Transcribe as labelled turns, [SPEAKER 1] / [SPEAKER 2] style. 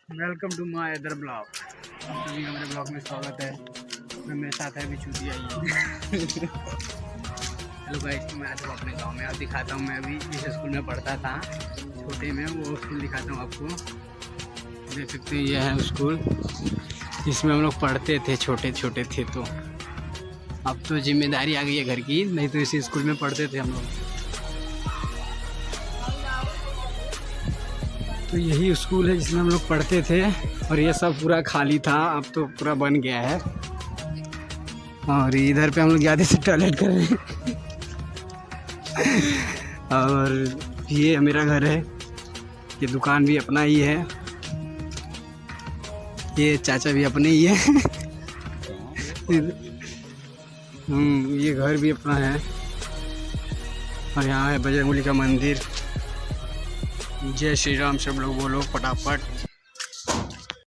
[SPEAKER 1] Welcome to my other blog. सभी का मेरे ब्लॉग में स्वागत है। मैं मेरे साथ है बिछूती आई है। हेलो गाइस, मैं आज अपने गांव में अब दिखाता हूँ। मैं अभी जिस स्कूल में पढ़ता था छोटे में, वो स्कूल दिखाता हूँ आपको। देख सकते हैं ये है स्कूल जिसमें हम लोग पढ़ते थे, छोटे छोटे थे। तो अब तो जिम्मेदारी आ गई है घर की, नहीं तो इसी स्कूल में पढ़ते थे हम लोग। तो यही स्कूल है जिसमें हम लोग पढ़ते थे और ये सब पूरा खाली था, अब तो पूरा बन गया है। और इधर पे हम लोग ज़्यादा से टॉयलेट कर रहे हैं। और ये मेरा घर है, ये दुकान भी अपना ही है, ये चाचा भी अपने ही है। ये घर भी अपना है। और यहाँ है बजरंगबली का मंदिर। जय श्री राम सब लोग बोलो फटाफट।